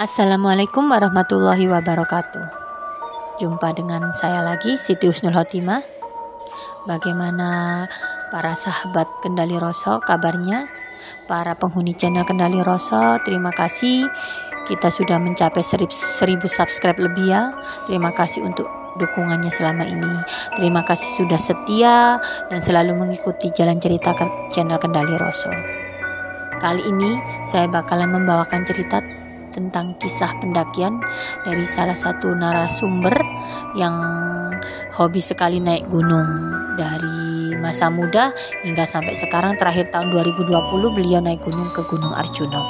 Assalamualaikum warahmatullahi wabarakatuh. Jumpa dengan saya lagi, Siti Husnul Khotimah. Bagaimana para sahabat Kendali Roso kabarnya? Para penghuni channel Kendali Roso, terima kasih. Kita sudah mencapai 1000 subscribe lebih ya. Terima kasih untuk dukungannya selama ini. Terima kasih sudah setia dan selalu mengikuti jalan cerita channel Kendali Roso. Kali ini saya bakalan membawakan cerita tentang kisah pendakian dari salah satu narasumber yang hobi sekali naik gunung. Dari masa muda hingga sampai sekarang, terakhir tahun 2020 beliau naik gunung ke Gunung Arjuna.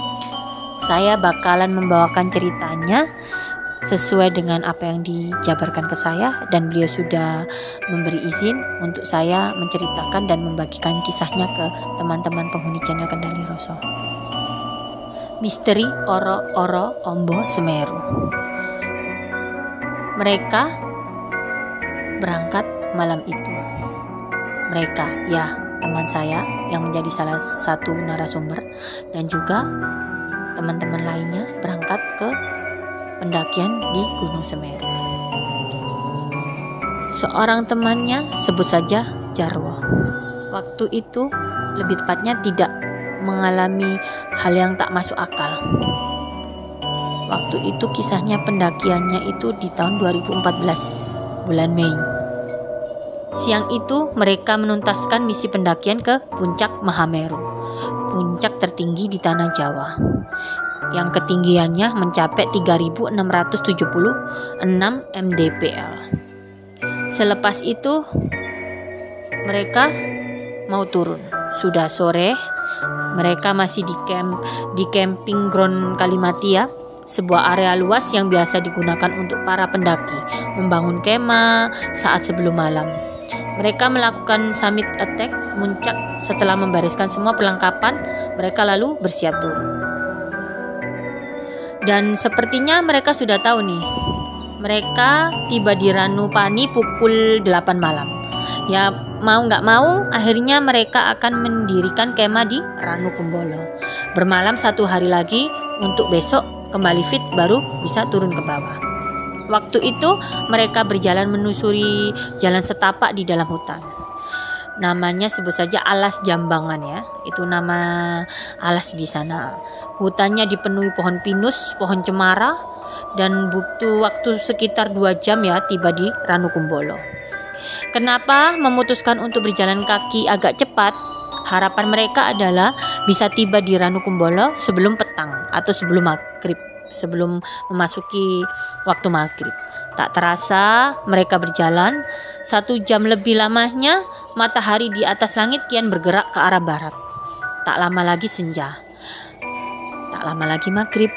Saya bakalan membawakan ceritanya sesuai dengan apa yang dijabarkan ke saya, dan beliau sudah memberi izin untuk saya menceritakan dan membagikan kisahnya ke teman-teman penghuni channel Kendali Roso. Misteri Oro-Oro Ombo Semeru. Mereka berangkat malam itu. Mereka, ya, teman saya yang menjadi salah satu narasumber dan juga teman-teman lainnya berangkat ke pendakian di Gunung Semeru. Seorang temannya, sebut saja Jarwo, waktu itu lebih tepatnya tidak mengalami hal yang tak masuk akal. Waktu itu kisahnya pendakiannya itu di tahun 2014 bulan Mei. Siang itu mereka menuntaskan misi pendakian ke puncak Mahameru, puncak tertinggi di tanah Jawa, yang ketinggiannya mencapai 3676 mdpl. Selepas itu mereka mau turun. Sudah sore. Mereka masih di camping ground Kalimatia, sebuah area luas yang biasa digunakan untuk para pendaki membangun kemah saat sebelum malam. Mereka melakukan summit attack puncak. Setelah membariskan semua perlengkapan, mereka lalu bersiap turun. Dan sepertinya mereka sudah tahu nih, mereka tiba di Ranupani pukul 8 malam. Ya, mau nggak mau, akhirnya mereka akan mendirikan kemah di Ranukumbolo. Bermalam 1 hari lagi untuk besok kembali fit baru bisa turun ke bawah. Waktu itu mereka berjalan menyusuri jalan setapak di dalam hutan. Namanya sebut saja Alas Jambangan ya. Itu nama alas di sana. Hutannya dipenuhi pohon pinus, pohon cemara, dan butuh waktu sekitar 2 jam ya tiba di Ranukumbolo. Kenapa memutuskan untuk berjalan kaki agak cepat? Harapan mereka adalah bisa tiba di Ranukumbolo sebelum petang atau sebelum maghrib, sebelum memasuki waktu maghrib. Tak terasa mereka berjalan 1 jam lebih lamanya, matahari di atas langit kian bergerak ke arah barat. Tak lama lagi senja, tak lama lagi maghrib.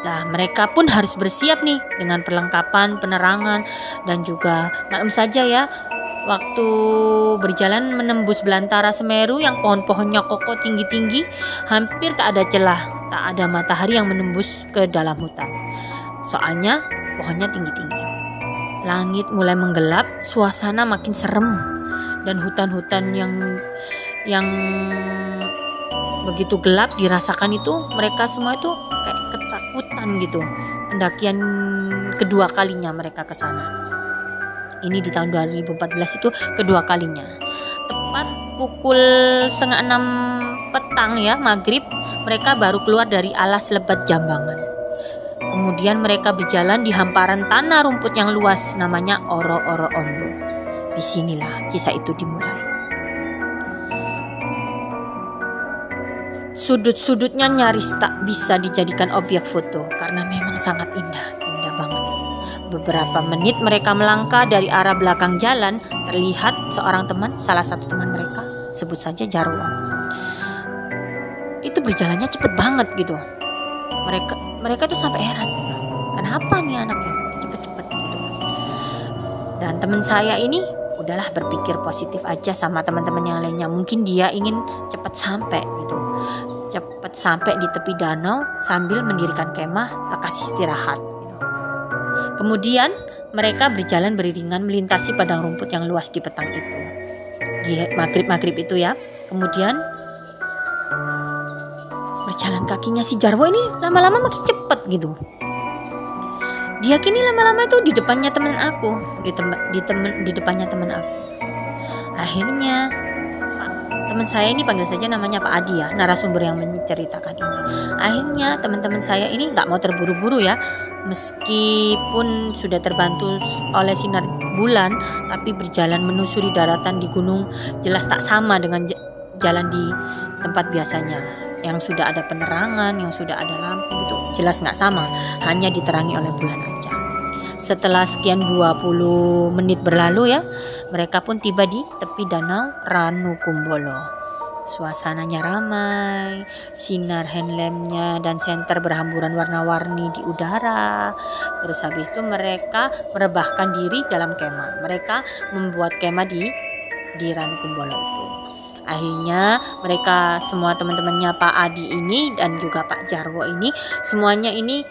Nah, mereka pun harus bersiap nih dengan perlengkapan, penerangan, dan juga maklum saja ya, waktu berjalan menembus belantara Semeru yang pohon-pohonnya kokoh tinggi-tinggi, hampir tak ada celah, tak ada matahari yang menembus ke dalam hutan. Soalnya pohonnya tinggi-tinggi. Langit mulai menggelap, suasana makin serem, dan hutan-hutan yang begitu gelap dirasakan itu, mereka semua itu kayak ketakutan gitu. Pendakian kedua kalinya mereka ke sana. Ini di tahun 2014 itu kedua kalinya. Tepat pukul 5:30 petang ya, maghrib, mereka baru keluar dari alas lebat Jambangan. Kemudian mereka berjalan di hamparan tanah rumput yang luas, namanya Oro-Oro Ombo. Disinilah kisah itu dimulai. Sudut-sudutnya nyaris tak bisa dijadikan objek foto karena memang sangat indah banget. Beberapa menit mereka melangkah dari arah belakang jalan, terlihat seorang teman, salah satu teman mereka, sebut saja Jarwo. Itu berjalannya cepet banget gitu. Mereka tuh sampai heran, kenapa nih anaknya cepet-cepet gitu. Dan teman saya ini udahlah berpikir positif aja sama teman-teman yang lainnya. Mungkin dia ingin cepat sampai gitu. Cepat sampai di tepi danau sambil mendirikan kemah, lokasi istirahat gitu. Kemudian mereka berjalan beriringan melintasi padang rumput yang luas di petang itu. Di maghrib itu ya. Kemudian berjalan kakinya si Jarwo ini lama-lama makin cepet gitu. Dia kini lama-lama itu di depannya teman aku, di depannya teman aku. Akhirnya teman saya ini, panggil saja namanya Pak Adi ya, narasumber yang menceritakan ini. Akhirnya teman-teman saya ini nggak mau terburu-buru ya, meskipun sudah terbantu oleh sinar bulan, tapi berjalan menusuri daratan di gunung jelas tak sama dengan jalan di tempat biasanya, yang sudah ada penerangan, yang sudah ada lampu gitu, jelas nggak sama, hanya diterangi oleh bulan aja. Setelah sekian 20 menit berlalu ya, mereka pun tiba di tepi danau Ranukumbolo. Suasananya ramai, sinar handlampnya dan senter berhamburan warna-warni di udara. Terus habis itu mereka merebahkan diri dalam kemah. Mereka membuat kemah di Ranukumbolo itu. Akhirnya mereka semua, teman-temannya Pak Adi ini dan juga Pak Jarwo ini, semuanya ini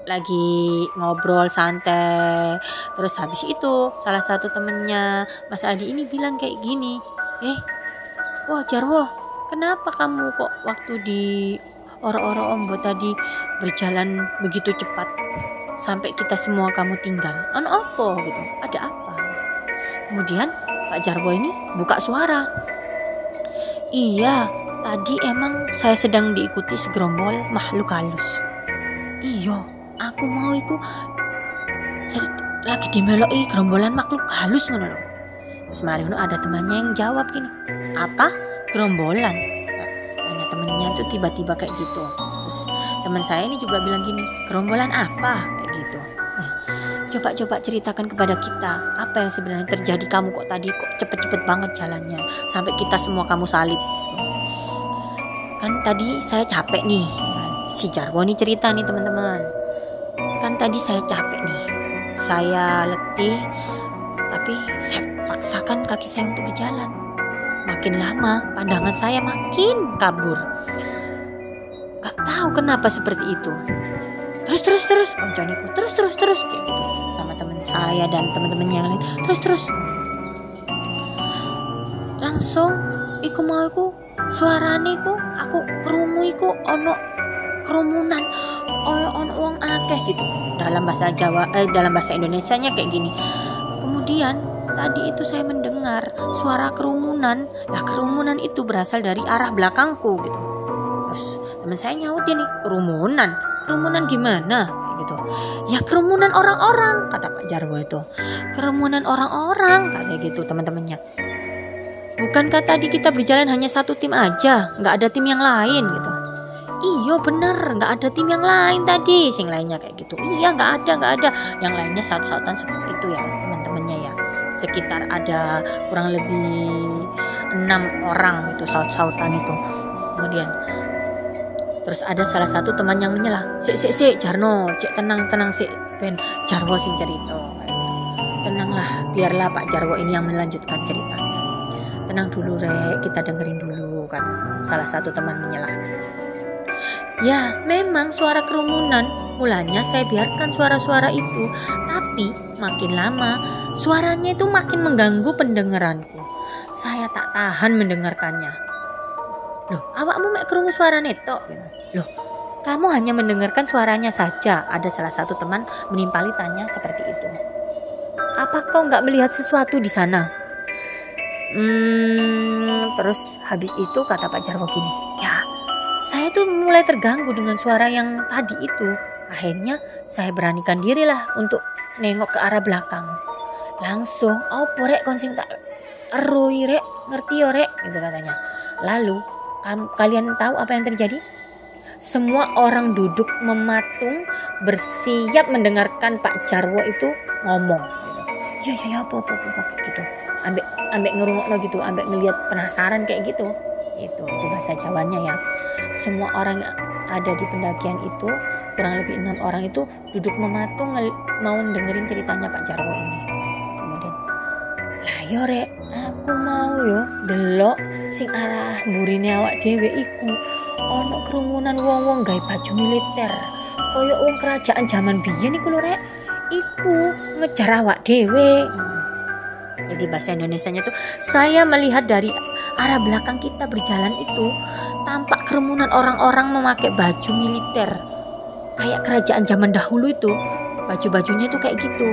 lagi ngobrol santai. Terus habis itu salah satu temennya Mas Adi ini bilang kayak gini, wah Jarwo, kenapa kamu kok waktu di Oro-Oro Ombo tadi berjalan begitu cepat sampai kita semua kamu tinggal? Ono apa gitu? Ada apa? Kemudian Pak Jarwo ini buka suara. Iya, tadi emang saya sedang diikuti segerombol makhluk halus. Iya, aku mau iku lagi dimeloki gerombolan makhluk halus ngono lho. Terus mari ada temannya yang jawab gini, apa? Gerombolan? Tanya temennya tuh tiba-tiba kayak gitu. Terus teman saya ini juga bilang gini, gerombolan apa? Kayak gitu. Coba ceritakan kepada kita, apa yang sebenarnya terjadi, kamu kok tadi kok cepet-cepet banget jalannya sampai kita semua kamu salib. Kan tadi saya capek nih, si Jarwo nih cerita nih teman-teman. Kan tadi saya capek nih, saya letih, tapi saya paksakan kaki saya untuk berjalan. Makin lama pandangan saya makin kabur. Gak tahu kenapa seperti itu. Terus kancaniku terus kayak gitu sama teman saya dan teman-teman yang lain. Terus langsung iku mau iku suarane iku aku krungu iku ono kerumunan, ono wong akeh gitu. Dalam bahasa Jawa, dalam bahasa Indonesianya kayak gini. Kemudian tadi itu saya mendengar suara kerumunan. Lah kerumunan itu berasal dari arah belakangku gitu. Terus teman saya nyautin nih, kerumunan gimana gitu. Ya kerumunan orang-orang, kata Pak Jarwo itu. Kerumunan orang-orang kayak gitu teman-temannya. Bukankah tadi kita berjalan hanya satu tim aja, nggak ada tim yang lain gitu. Iya bener, nggak ada tim yang lain tadi. Sing lainnya kayak gitu. Iya nggak ada. Yang lainnya saut-sautan seperti itu ya teman-temannya ya. Sekitar ada kurang lebih 6 orang itu saut-sautan itu. Kemudian terus ada salah satu teman yang menyela, Sik Jarno, cek tenang sik, ben Jarwo sing cerita. Tenanglah, biarlah Pak Jarwo ini yang melanjutkan ceritanya. Tenang dulu Rek, kita dengerin dulu, kan salah satu teman menyela. Ya memang suara kerumunan, mulanya saya biarkan suara-suara itu, tapi makin lama suaranya itu makin mengganggu pendengaranku. Saya tak tahan mendengarkannya. Loh, awakmu mek krungu suarane tok. Loh, kamu hanya mendengarkan suaranya saja. Ada salah satu teman menimpali tanya seperti itu. Apa kau nggak melihat sesuatu di sana? Terus habis itu kata Pak Jarwo gini, ya saya tuh mulai terganggu dengan suara yang tadi itu. Akhirnya saya beranikan dirilah untuk nengok ke arah belakang. Langsung, opo rek konsing tak erui rek, ngerti yo rek, gitu katanya. Lalu kalian tahu apa yang terjadi? Semua orang duduk mematung bersiap mendengarkan Pak Jarwo itu ngomong gitu. Ya apa gitu. Ambek ngerungokno gitu, ambek ngelihat penasaran kayak gitu. Itu bahasa Jawanya ya. Semua orang yang ada di pendakian itu, kurang lebih 6 orang itu duduk mematung mau dengerin ceritanya Pak Jarwo ini. Kemudian, lah yo rek, aku mau yo delok sing arah mburine awak dhewe iku ana kerumunan wong-wong gawe baju militer kaya wong kerajaan zaman biyen iku lho rek, iku ngejar awak dhewe. Jadi bahasa Indonesianya tuh, saya melihat dari arah belakang kita berjalan itu tampak kerumunan orang-orang memakai baju militer kayak kerajaan zaman dahulu itu, baju-bajunya itu kayak gitu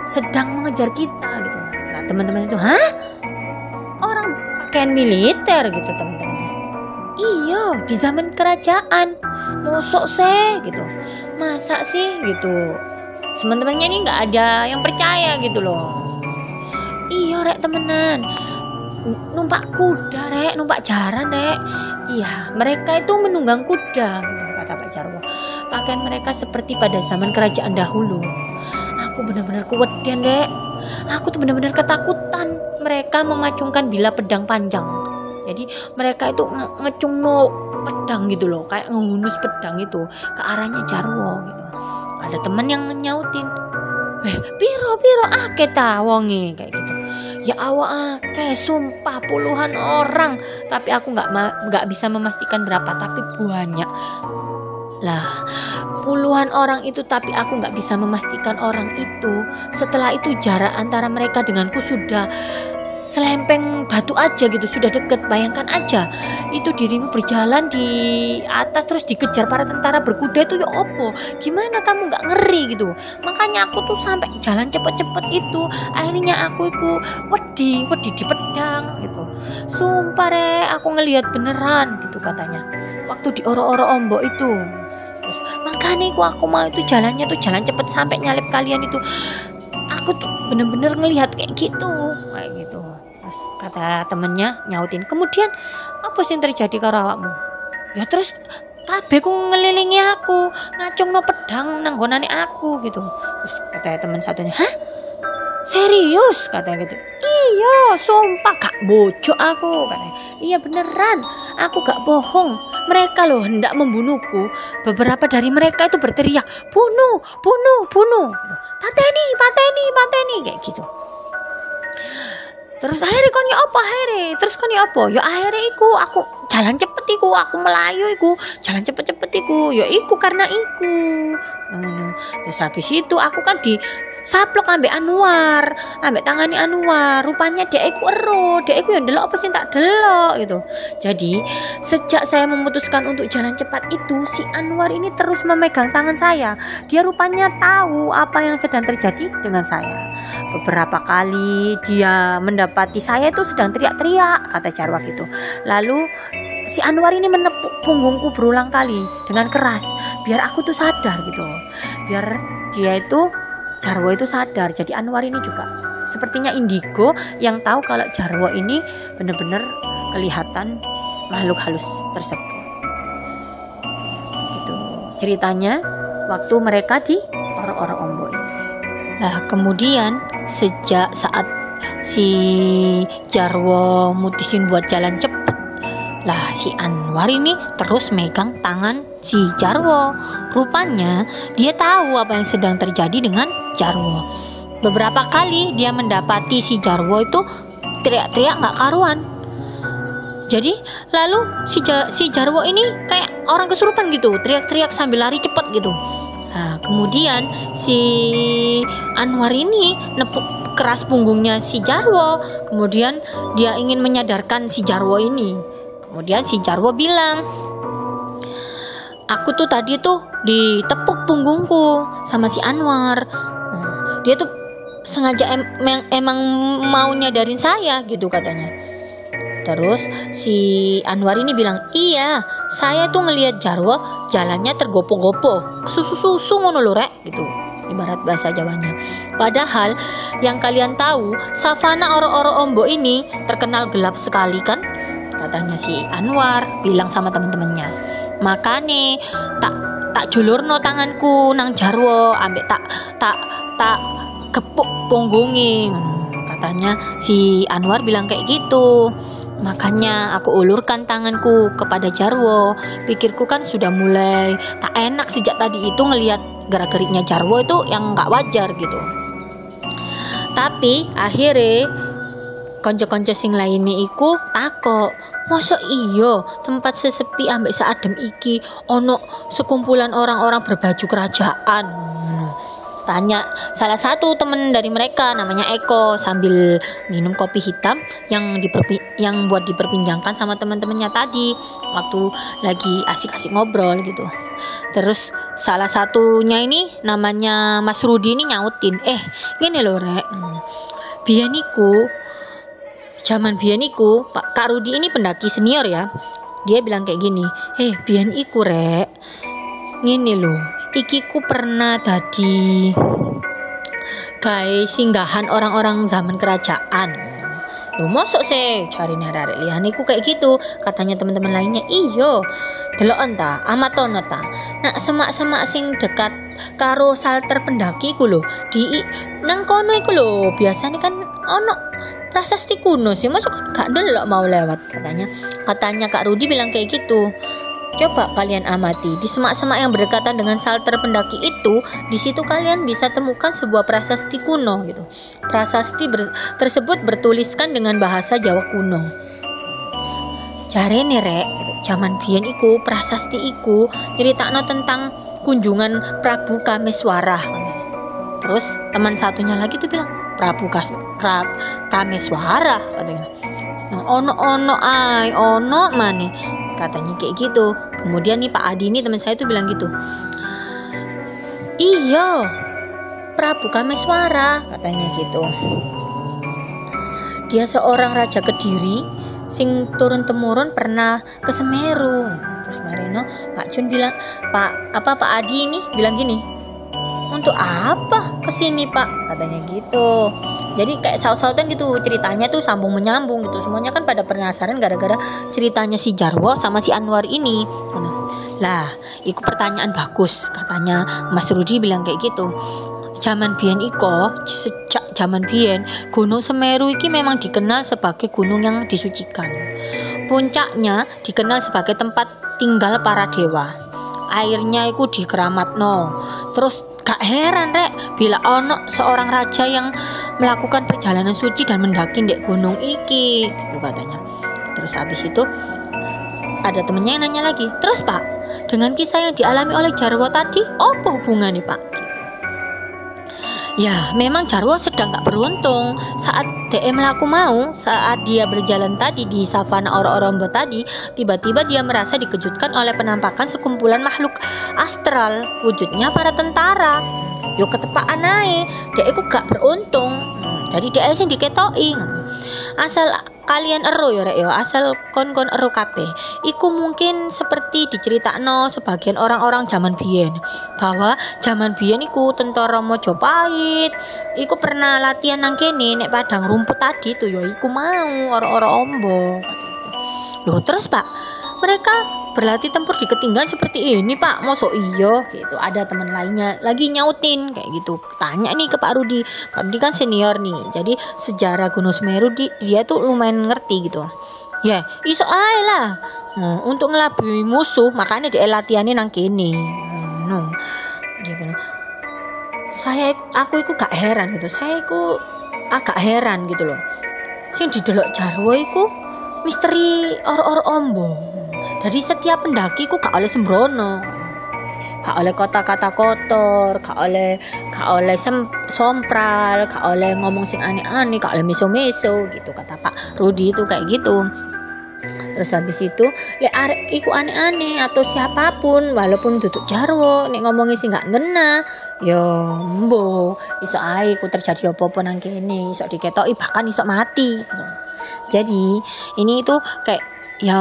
sedang mengejar kita gitu. Nah teman-teman itu, hah? Orang pakaian militer gitu teman-teman. Iya, di zaman kerajaan. Mosok sih gitu. Masa sih gitu. Teman-temannya ini nggak ada yang percaya gitu loh. Iya rek temenan. Numpak kuda rek, numpak jaran rek. Iya, mereka itu menunggang kuda gitu, kata Pak Jarwo. Pakaian mereka seperti pada zaman kerajaan dahulu. Aku benar-benar kewedian dek. Aku tuh benar-benar ketakutan. Mereka memacungkan bilah pedang panjang. Jadi mereka itu ngecungno pedang gitu loh, kayak ngehunus pedang itu ke arahnya Jarwo gitu. Ada teman yang nyautin, piro ake ta wonge kayak gitu. Ya awak ake, sumpah puluhan orang. Tapi aku nggak bisa memastikan berapa, tapi banyak. Lah, puluhan orang itu tapi aku nggak bisa memastikan orang itu. Setelah itu jarak antara mereka denganku sudah selempeng batu aja gitu, sudah deket. Bayangkan aja, itu dirimu berjalan di atas terus dikejar para tentara berkuda itu ya opo? Gimana kamu nggak ngeri gitu? Makanya aku tuh sampai jalan cepet-cepet itu. Akhirnya aku wedi di pedang gitu. Sumpah re, aku ngelihat beneran gitu katanya. Waktu di oro-oro ombok itu. Terus makanya aku mau itu jalannya tuh jalan cepet sampai nyalip kalian itu. Aku tuh bener-bener ngelihat kayak gitu. Terus kata temennya nyautin, kemudian apa sih yang terjadi karo awakmu? Ya terus kabeh ku ngelilingi aku, ngacungno pedang nanggonane aku gitu. Terus kata teman satunya, hah? Serius? Katanya gitu. Iya, sumpah gak bojok aku katanya. Iya beneran, aku gak bohong. Mereka loh hendak membunuhku. Beberapa dari mereka itu berteriak, bunuh. Pateni kayak gitu. Terus akhirnya konyo apa akhirnya? Terus konyo apa? Ya akhirnya aku jalan cepet aku melayu jalan cepet ya karena terus habis itu aku kan di saplok ambek tangani Anwar, rupanya dek yang delok apa sih tak delok gitu. Jadi sejak saya memutuskan untuk jalan cepat itu, si Anwar ini terus memegang tangan saya. Dia rupanya tahu apa yang sedang terjadi dengan saya. Beberapa kali dia mendapati saya itu sedang teriak-teriak, kata Jarwo gitu. Lalu si Anwar ini menepuk punggungku berulang kali dengan keras biar aku tuh sadar gitu, biar dia itu Jarwo itu sadar. Jadi Anwar ini juga sepertinya indigo yang tahu kalau Jarwo ini benar-benar kelihatan makhluk halus tersebut. Gitu ceritanya waktu mereka di oro-oro ombok ini. Nah kemudian sejak saat si Jarwo mutusin buat jalan cepat, lah si Anwar ini terus megang tangan si Jarwo. Rupanya dia tahu apa yang sedang terjadi dengan Jarwo. Beberapa kali dia mendapati si Jarwo itu teriak-teriak gak karuan. Jadi lalu si Jarwo ini kayak orang kesurupan gitu, teriak-teriak sambil lari cepat gitu. Nah kemudian si Anwar ini nepuk keras punggungnya si Jarwo. Kemudian dia ingin menyadarkan si Jarwo ini. Kemudian si Jarwo bilang, aku tuh tadi tuh ditepuk punggungku sama si Anwar. Dia tuh sengaja emang mau nyadarin saya gitu katanya. Terus si Anwar ini bilang, iya saya tuh ngelihat Jarwo jalannya tergopoh-gopoh, susu-susu ngono lho rek gitu, ibarat bahasa Jawanya. Padahal yang kalian tahu, savana oro-oro ombok ini terkenal gelap sekali kan, katanya si Anwar bilang sama teman-temannya. Makane tak julurno tanganku nang Jarwo ambek tak kepuk punggungin, katanya si Anwar bilang kayak gitu. Makanya aku ulurkan tanganku kepada Jarwo. Pikirku kan sudah mulai tak enak sejak tadi itu ngelihat gerak-geriknya Jarwo itu yang gak wajar gitu. Tapi akhirnya konco-konco sing lainnya iku takok, masa iyo tempat sesepi ambek seadem iki ono sekumpulan orang-orang berbaju kerajaan. Tanya salah satu temen dari mereka namanya Eko sambil minum kopi hitam yang buat diperbincangkan sama teman-temannya tadi waktu lagi asik-asik ngobrol gitu. Terus salah satunya ini namanya Mas Rudi ini nyautin, gini loh Rek, zaman biyen iku Pak Kak Rudi ini pendaki senior ya. Dia bilang kayak gini, biyen iku Rek, ngene lho, iki ku pernah tadi kayak singgahan orang-orang zaman kerajaan. Lho mosok sih cari arek liyane ku kayak gitu, katanya teman-teman lainnya. Iyo, delok ta, amatono ta. Nak semak-semak sing dekat karo salter pendaki ku lho, di nang kono iku lho, biasanya kan ono prasasti kuno sih, masuk gak delok mau lewat katanya Kak Rudi bilang kayak gitu. Coba kalian amati di semak-semak yang berdekatan dengan salter pendaki itu, di situ kalian bisa temukan sebuah prasasti kuno gitu. Prasasti tersebut bertuliskan dengan bahasa Jawa kuno. Jarene Rek, zaman biyen iku prasasti iku nyeritakno tentang kunjungan Prabu Kameswara. Terus teman satunya lagi tuh bilang, Prabu Kameswara katanya. Ono mane katanya kayak gitu. Kemudian nih Pak Adi ini teman saya tuh bilang gitu, iya Prabu Kameswara katanya gitu. Dia seorang raja Kediri sing turun temurun pernah ke Semeru. Terus Marino Pak Jun bilang, Pak Adi ini bilang gini, untuk apa kesini Pak katanya gitu. Jadi kayak saut-sautan gitu, ceritanya tuh sambung menyambung gitu. Semuanya kan pada penasaran gara-gara ceritanya si Jarwo sama si Anwar ini. Lah, itu pertanyaan bagus katanya Mas Rudi bilang kayak gitu. Sejak zaman biyen Gunung Semeru iki memang dikenal sebagai gunung yang disucikan. Puncaknya dikenal sebagai tempat tinggal para dewa. Airnya itu dikeramatno. Terus gak heran Rek bila ono seorang raja yang melakukan perjalanan suci dan mendaki di gunung iki gitu katanya. Terus habis itu ada temennya yang nanya lagi, terus Pak, dengan kisah yang dialami oleh Jarwo tadi apa hubungannya Pak? Ya memang Jarwo sedang gak beruntung saat saat dia berjalan tadi di savana Oro-Orombo tadi, tiba-tiba dia merasa dikejutkan oleh penampakan sekumpulan makhluk astral, wujudnya para tentara. Yo ketepaan ae, dia iku gak beruntung. Jadi dia sing diketoki. Asal kalian ero ya Rek, asal kon-kon ero kabeh. Iku mungkin seperti diceritakno sebagian orang-orang zaman biyen, bahwa zaman biyen iku tentara Mojopahit iku pernah latihan nang kene nek padang rumput tadi tuh ya iku mau Oro-Orombo. Loh terus Pak, mereka berlatih tempur di ketinggian seperti ini Pak, mosok iya gitu. Ada teman lainnya lagi nyautin kayak gitu, tanya nih ke Pak Rudi. Pak Rudi kan senior nih, jadi sejarah Gunung Semeru dia tuh lumayan ngerti gitu. Ya iso ae lah, untuk ngelabui musuh makanya dia latihannya nang kene. Dia bilang, aku iku gak heran gitu, saya iku agak heran gitu loh. Sing didelok Jarwo iku misteri Oro-Orombo. Dari setiap pendaki ku gak oleh sembrono, gak oleh kata-kata kotor, gak oleh sompral, gak oleh ngomong sing aneh-aneh, gak oleh meso-meso gitu, kata Pak Rudi itu kayak gitu. Terus habis itu arek iku aneh-aneh atau siapapun walaupun duduk Jarwo nek ngomongin sing gak ngena yo mbo iso ae ku terjadi apa-apa nang kene, iso diketoki bahkan iso mati gitu. Jadi ini itu kayak ya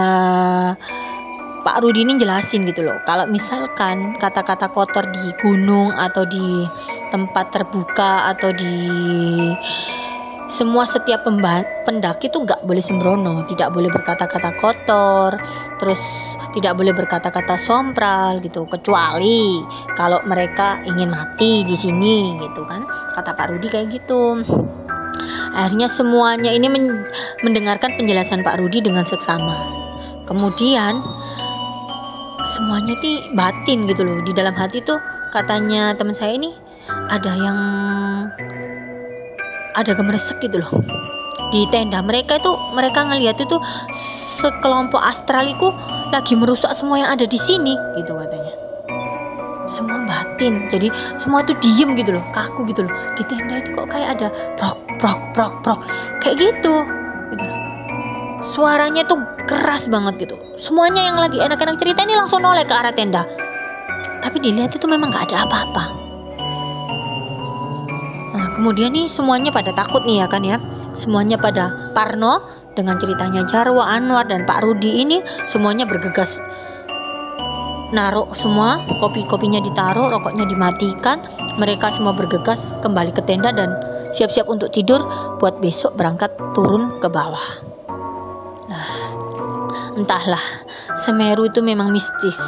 Pak Rudi ini jelasin gitu loh, kalau misalkan kata-kata kotor di gunung atau di tempat terbuka atau di setiap pendaki itu gak boleh sembrono, tidak boleh berkata-kata kotor, terus tidak boleh berkata-kata sompral gitu, kecuali kalau mereka ingin mati di sini gitu kan, kata Pak Rudi kayak gitu. Akhirnya semuanya ini mendengarkan penjelasan Pak Rudi dengan seksama. Kemudian semuanya itu batin gitu loh, di dalam hati tuh katanya teman saya ini ada gemeresek gitu loh. Di tenda mereka itu mereka ngelihat itu sekelompok astral itu lagi merusak semua yang ada di sini gitu katanya. semua batin. Jadi semua itu diem gitu loh, kaku gitu loh. Di tenda ini kok kayak ada prok prok prok prok kayak gitu. Suaranya tuh keras banget gitu. Semuanya yang lagi enak-enak cerita ini langsung noleh ke arah tenda. Tapi dilihat itu memang gak ada apa-apa. Nah, kemudian nih semuanya pada takut nih ya kan ya. Semuanya pada parno dengan ceritanya Jarwo, Anwar, dan Pak Rudi ini. Semuanya bergegas naruh semua, kopi-kopinya ditaruh, rokoknya dimatikan. Mereka semua bergegas kembali ke tenda dan siap-siap untuk tidur buat besok berangkat turun ke bawah. Nah, entahlah, Semeru itu memang mistis.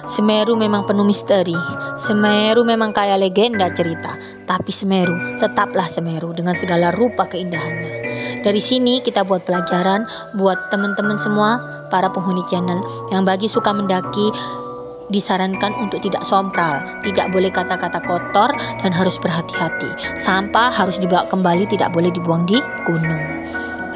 Semeru memang penuh misteri. Semeru memang kayak legenda cerita. Tapi Semeru tetaplah Semeru dengan segala rupa keindahannya. Dari sini kita buat pelajaran buat teman-teman semua, para penghuni channel yang bagi suka mendaki, disarankan untuk tidak sompral, tidak boleh kata-kata kotor, dan harus berhati-hati. Sampah harus dibawa kembali, tidak boleh dibuang di gunung.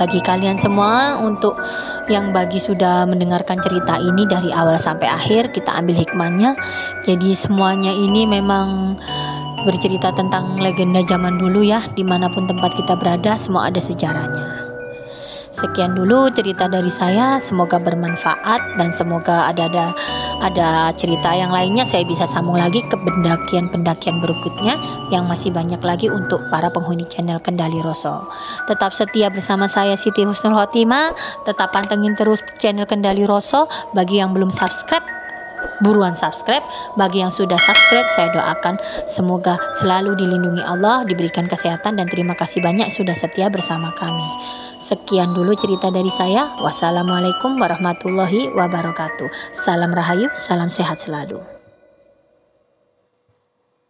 Bagi kalian semua, untuk yang bagi sudah mendengarkan cerita ini dari awal sampai akhir, kita ambil hikmahnya. Jadi semuanya ini memang bercerita tentang legenda zaman dulu ya. Dimanapun tempat kita berada, semua ada sejarahnya. Sekian dulu cerita dari saya, semoga bermanfaat dan semoga ada cerita yang lainnya saya bisa sambung lagi ke pendakian-pendakian berikutnya yang masih banyak lagi untuk para penghuni channel Kendali Roso. Tetap setia bersama saya Siti Husnul Khotimah, tetap pantengin terus channel Kendali Roso. Bagi yang belum subscribe, buruan subscribe. Bagi yang sudah subscribe, saya doakan semoga selalu dilindungi Allah, diberikan kesehatan, dan terima kasih banyak sudah setia bersama kami. Sekian dulu cerita dari saya. Wassalamualaikum warahmatullahi wabarakatuh. Salam rahayu, salam sehat selalu.